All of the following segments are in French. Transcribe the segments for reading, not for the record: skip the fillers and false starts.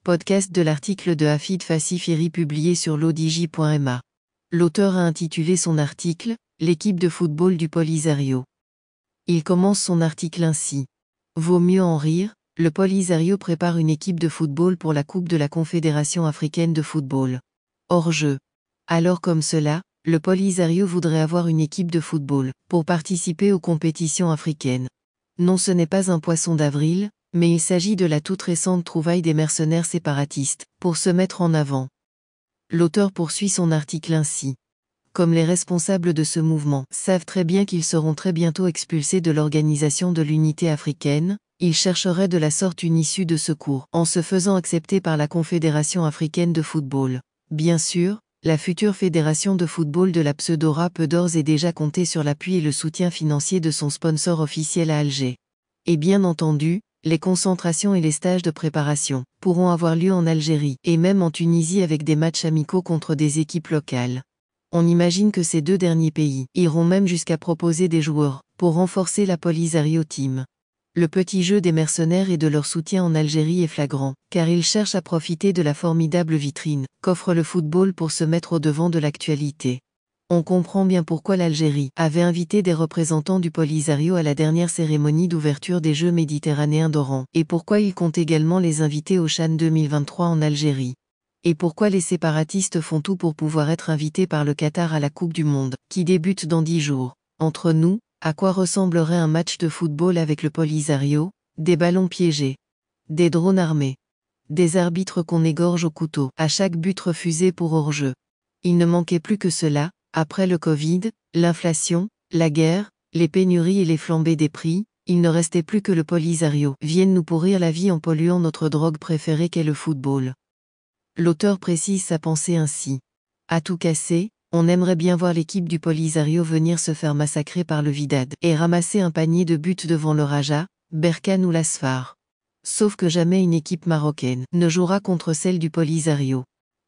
Podcast de l'article de Hafid Fassifiri publié sur lodigi.ma. L'auteur a intitulé son article « L'équipe de football du Polisario ». Il commence son article ainsi. Vaut mieux en rire, le Polisario prépare une équipe de football pour la Coupe de la Confédération africaine de football. Hors-jeu. Alors comme cela, le Polisario voudrait avoir une équipe de football, pour participer aux compétitions africaines. Non, ce n'est pas un poisson d'avril, mais il s'agit de la toute récente trouvaille des mercenaires séparatistes, pour se mettre en avant. L'auteur poursuit son article ainsi. Comme les responsables de ce mouvement savent très bien qu'ils seront très bientôt expulsés de l'Organisation de l'Unité africaine, ils chercheraient de la sorte une issue de secours, en se faisant accepter par la Confédération africaine de football. Bien sûr, la future fédération de football de la Pseudora peut d'ores et déjà compter sur l'appui et le soutien financier de son sponsor officiel à Alger. Et bien entendu, les concentrations et les stages de préparation pourront avoir lieu en Algérie et même en Tunisie avec des matchs amicaux contre des équipes locales. On imagine que ces deux derniers pays iront même jusqu'à proposer des joueurs pour renforcer la Polisario Team. Le petit jeu des mercenaires et de leur soutien en Algérie est flagrant, car ils cherchent à profiter de la formidable vitrine qu'offre le football pour se mettre au devant de l'actualité. On comprend bien pourquoi l'Algérie avait invité des représentants du Polisario à la dernière cérémonie d'ouverture des Jeux méditerranéens d'Oran, et pourquoi il compte également les inviter au CHAN 2023 en Algérie. Et pourquoi les séparatistes font tout pour pouvoir être invités par le Qatar à la Coupe du Monde, qui débute dans 10 jours. Entre nous, à quoi ressemblerait un match de football avec le Polisario? Des ballons piégés, des drones armés, des arbitres qu'on égorge au couteau à chaque but refusé pour hors-jeu. Il ne manquait plus que cela. Après le Covid, l'inflation, la guerre, les pénuries et les flambées des prix, il ne restait plus que le Polisario vienne nous pourrir la vie en polluant notre drogue préférée qu'est le football. L'auteur précise sa pensée ainsi. À tout casser, on aimerait bien voir l'équipe du Polisario venir se faire massacrer par le Wydad et ramasser un panier de buts devant le Raja, Berkane ou l'Asfar. Sauf que jamais une équipe marocaine ne jouera contre celle du Polisario.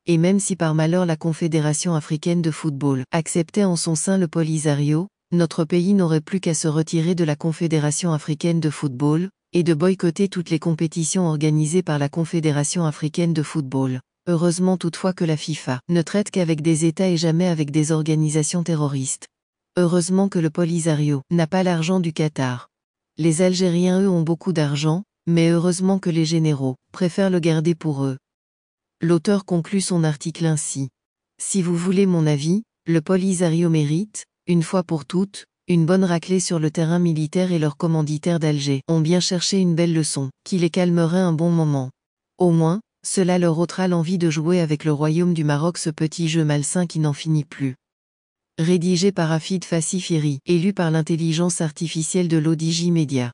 Et même si par malheur la Confédération africaine de football acceptait en son sein le Polisario, notre pays n'aurait plus qu'à se retirer de la Confédération africaine de football, et de boycotter toutes les compétitions organisées par la Confédération africaine de football. Heureusement toutefois que la FIFA ne traite qu'avec des États et jamais avec des organisations terroristes. Heureusement que le Polisario n'a pas l'argent du Qatar. Les Algériens eux ont beaucoup d'argent, mais heureusement que les généraux préfèrent le garder pour eux. L'auteur conclut son article ainsi. Si vous voulez mon avis, le Polisario mérite, une fois pour toutes, une bonne raclée sur le terrain militaire et leurs commanditaires d'Alger ont bien cherché une belle leçon, qui les calmerait un bon moment. Au moins, cela leur ôtera l'envie de jouer avec le royaume du Maroc ce petit jeu malsain qui n'en finit plus. Rédigé par Hafid Fassifiri et lu par l'intelligence artificielle de Lodigi Media.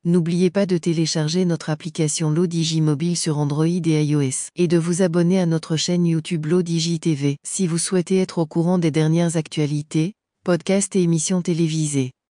N'oubliez pas de télécharger notre application Lodigi Mobile sur Android et iOS, et de vous abonner à notre chaîne YouTube Lodigi TV si vous souhaitez être au courant des dernières actualités, podcasts et émissions télévisées.